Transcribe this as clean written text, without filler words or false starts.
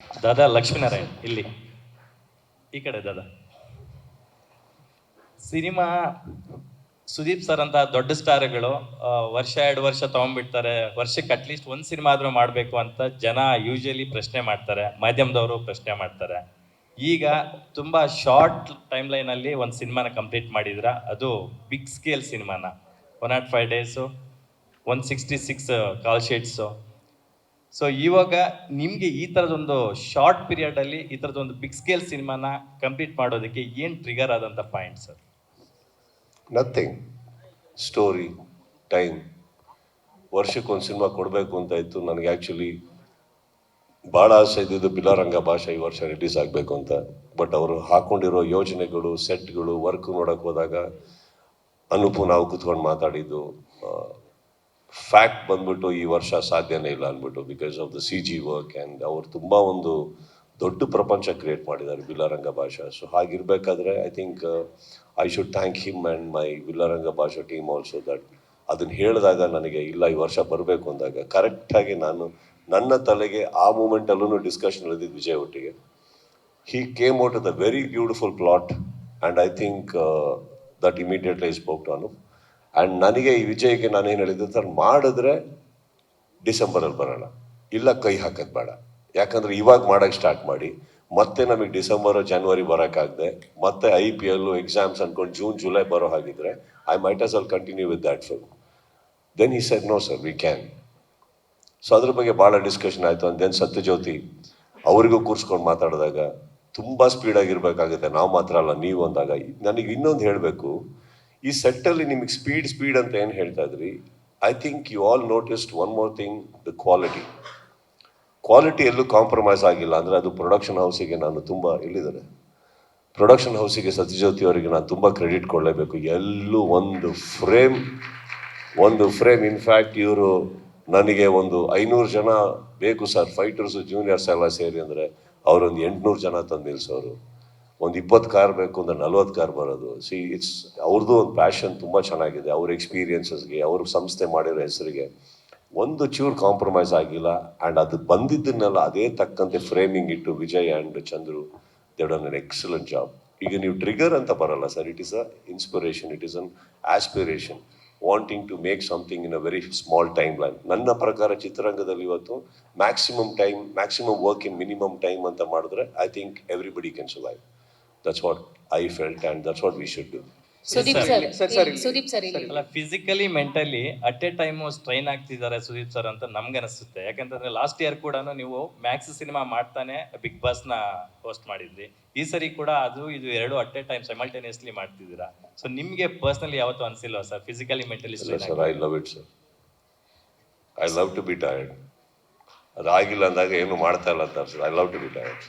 ದಾದಾ ಲಕ್ಷ್ಮೀನಾರಾಯಣ್ ಇಲ್ಲಿ ಈ ಕಡೆ ದಾದಾ. ಸಿನಿಮಾ ಸುದೀಪ್ ಸರ್ ಅಂತ ದೊಡ್ಡ ಸ್ಟಾರ್ಗಳು ವರ್ಷ 2 ವರ್ಷ ತಗೊಂಡ್ಬಿಡ್ತಾರೆ. ವರ್ಷಕ್ಕೆ ಅಟ್ಲೀಸ್ಟ್ ಒಂದು ಸಿನಿಮಾ ಆದ್ರೂ ಮಾಡಬೇಕು ಅಂತ ಜನ ಯೂಶಲಿ ಪ್ರಶ್ನೆ ಮಾಡ್ತಾರೆ, ಮಾಧ್ಯಮದವರು ಪ್ರಶ್ನೆ ಮಾಡ್ತಾರೆ. ಈಗ ತುಂಬಾ ಶಾರ್ಟ್ ಟೈಮ್ ಲೈನ್ ಅಲ್ಲಿ ಒಂದು ಸಿನಿಮಾನ ಕಂಪ್ಲೀಟ್ ಮಾಡಿದ್ರ, ಅದು ಬಿಗ್ ಸ್ಕೇಲ್ ಸಿನಿಮಾನ. 105 ಡೇಸು, 166 ಕಾಲ್ ಶೀಟ್ಸು. ಸೊ ಇವಾಗ ನಿಮ್ಗೆ ಈ ತರದೊಂದು ಶಾರ್ಟ್ ಪೀರಿಯಡ್ ಅಲ್ಲಿ ಈ ತರದೊಂದು ಬಿಗ್ ಸ್ಕೇಲ್ ಸಿನಿಮಾನ ಕಂಪ್ಲೀಟ್ ಮಾಡೋದಕ್ಕೆ ಏನ್ ಟ್ರಿಗರ್ ಆದಂತ point sir? Nothing. Story, time. ವರ್ಷಕ್ಕೊಂದು ಸಿನಿಮಾ ಕೊಡಬೇಕು ಅಂತ ಇತ್ತು. ನನಗೆ ಆ್ಯಕ್ಚುಲಿ ಭಾಳ ಆಸೆ ಇದ್ದಿದ್ದು ಬಿಲಾರಂಗ ಭಾಷೆ ಈ ವರ್ಷ ರಿಲೀಸ್ ಆಗಬೇಕು ಅಂತ. ಬಟ್ ಅವರು ಹಾಕ್ಕೊಂಡಿರೋ ಯೋಜನೆಗಳು, ಸೆಟ್ಗಳು, ವರ್ಕ್ ನೋಡೋಕೆ ಹೋದಾಗ ಅನುಪು ನಾವು ಕೂತ್ಕೊಂಡು ಮಾತಾಡಿದ್ದು, ಫ್ಯಾಕ್ಟ್ ಬಂದ್ಬಿಟ್ಟು ಈ ವರ್ಷ ಸಾಧ್ಯನೇ ಇಲ್ಲ ಅಂದ್ಬಿಟ್ಟು, because of the CG work. And ಅವ್ರು ತುಂಬ ಒಂದು ದೊಡ್ಡ ಪ್ರಪಂಚ ಕ್ರಿಯೇಟ್ ಮಾಡಿದ್ದಾರೆ ಬಿಲಾರಂಗ ಭಾಷಾ. ಸೊ ಹಾಗಿರ್ಬೇಕಾದ್ರೆ I think I should thank him and my Billa Ranga Baashaa team also. That ಅದನ್ನು ಹೇಳಿದಾಗ ನನಗೆ ಇಲ್ಲ ಈ ವರ್ಷ ಬರಬೇಕು ಅಂದಾಗ ಕರೆಕ್ಟಾಗಿ ನಾನು ನನ್ನ ತಲೆಗೆ ಆ ಮೂಮೆಂಟಲ್ಲೂ ಡಿಸ್ಕಷನ್ ಇಳಿದಿದ್ದು ವಿಜಯ್ ಒಟ್ಟಿಗೆ. He came out with a very beautiful plot and I think that immediately I spoke to Anup. And ನನಗೆ ಈ ವಿಜಯ್ಗೆ ನಾನೇನು ಹೇಳಿದ್ದೆ ಸರ್, ಮಾಡಿದ್ರೆ ಡಿಸೆಂಬರಲ್ಲಿ ಬರೋಣ, ಇಲ್ಲ ಕೈ ಹಾಕೋದು ಬೇಡ. ಯಾಕಂದರೆ ಇವಾಗ ಮಾಡೋಕ್ಕೆ ಸ್ಟಾರ್ಟ್ ಮಾಡಿ ಮತ್ತೆ ನಮಗೆ ಡಿಸೆಂಬರು ಜನವರಿ ಬರೋಕ್ಕಾಗದೆ ಮತ್ತೆ IPL ಎಕ್ಸಾಮ್ಸ್ ಅಂದ್ಕೊಂಡು ಜೂನ್ ಜುಲೈ ಬರೋ ಹಾಗಿದ್ರೆ I might as well continue with that film. Then he said no sir, we can. So ಅದ್ರ ಬಗ್ಗೆ ಭಾಳ ಡಿಸ್ಕಷನ್ ಆಯಿತು. ಅಂಡ್ ದೆನ್ ಸತ್ಯಜ್ಯೋತಿ ಅವರಿಗೂ ಕೂರಿಸ್ಕೊಂಡು ಮಾತಾಡಿದಾಗ ತುಂಬ ಸ್ಪೀಡಾಗಿರ್ಬೇಕಾಗುತ್ತೆ, ನಾವು ಮಾತ್ರ ಅಲ್ಲ ನೀವು ಅಂದಾಗ ನನಗೆ ಇನ್ನೊಂದು ಹೇಳಬೇಕು, ಈ ಸೆಟ್ಟಲ್ಲಿ ನಿಮಗೆ ಸ್ಪೀಡ್ ಅಂತ ಏನು ಹೇಳ್ತಾ ಇದ್ರಿ, I think you all noticed one more thing, the quality ಎಲ್ಲೂ ಕಾಂಪ್ರಮೈಸ್ ಆಗಿಲ್ಲ. ಅಂದರೆ ಅದು ಪ್ರೊಡಕ್ಷನ್ ಹೌಸಿಗೆ ನಾನು ತುಂಬ ಎಲ್ಲಿದ್ದಾರೆ ಪ್ರೊಡಕ್ಷನ್ ಹೌಸಿಗೆ ಸತ್ಯಜ್ಯೋತಿ ಅವರಿಗೆ ನಾನು ತುಂಬ ಕ್ರೆಡಿಟ್ ಕೊಡಲೇಬೇಕು. ಎಲ್ಲೂ ಒಂದು ಫ್ರೇಮ್ ಇನ್ಫ್ಯಾಕ್ಟ್ ಇವರು ನನಗೆ ಒಂದು 500 ಜನ ಬೇಕು ಸರ್, ಫೈಟರ್ಸು ಜೂನಿಯರ್ಸ್ ಎಲ್ಲ ಸೇರಿ ಅಂದರೆ ಅವರೊಂದು 800 ಜನ ತಂದು ನಿಲ್ಲಿಸೋರು. ಒಂದು 20 ಕಾರ್ ಬೇಕು ಅಂದರೆ 40 ಕಾರ್ ಬರೋದು. ಇಟ್ಸ್ ಅವ್ರದ್ದು ಒಂದು ಪ್ಯಾಷನ್ ತುಂಬ ಚೆನ್ನಾಗಿದೆ. ಅವ್ರ ಎಕ್ಸ್ಪೀರಿಯನ್ಸಸ್ಗೆ, ಅವ್ರ ಸಂಸ್ಥೆ ಮಾಡಿರೋ ಹೆಸರಿಗೆ ಒಂದು ಚೂರು ಕಾಂಪ್ರಮೈಸ್ ಆಗಿಲ್ಲ. ಆ್ಯಂಡ್ ಅದು ಬಂದಿದ್ದನ್ನೆಲ್ಲ ಅದೇ ತಕ್ಕಂತೆ ಫ್ರೇಮಿಂಗ್ ಇಟ್ಟು Vijay and Chandru they done an excellent job. ಈಗ ನೀವು ಟ್ರಿಗರ್ ಅಂತ ಬರಲ್ಲ sir, it is a inspiration, it is an aspiration, wanting to make something in a very small timeline. ನನ್ನ ಪ್ರಕಾರ ಚಿತ್ರರಂಗದಲ್ಲಿ ಇವತ್ತು maximum work in minimum time ಅಂತ ಮಾಡಿದ್ರೆ I think everybody can survive. That's what I felt and that's what we should do. Sudeep sir ಅಲ್ಲ, physically mentally at a time strain ಆಗ್ತಿದ್ದಾರೆ Sudeep sir ಅಂತ ನಮ್ಗೆ ಅನಿಸುತ್ತೆ. ಯಾಕಂತಂದ್ರೆ ಲಾಸ್ಟ್ ಇಯರ್ ಕೂಡ ನೀವು ಮ್ಯಾಕ್ಸ್ ಸಿನಿಮಾ ಮಾಡ್ತಾನೆ ಬಿಗ್ ಬಾಸ್ ನ ಹೋಸ್ಟ್ ಮಾಡಿದ್ರಿ. ಈ ಸರಿ ಕೂಡ ಅದು ಇದು ಎರಡು ಅಟ್ ಎ ಟೈಮ್ ಸೈಮಲ್ಟೇನಿಯಸ್ಲಿ ಮಾಡ್ತಿದ್ದೀರಾ. ಸೊ ನಿಮ್ಗೆ ಪರ್ಸನಲಿ ಯಾವತ್ತೂ ಅನ್ಸಿಲ್ವಾ sir physically mentally strain? Sir, I love it sir. I love to be tired. ಅದಾಗಿಲ್ಲ ಅಂದಾಗ ಏನು ಮಾಡ್ತಾ ಇಲ್ಲ ಅಂತ sir. I love to be tired.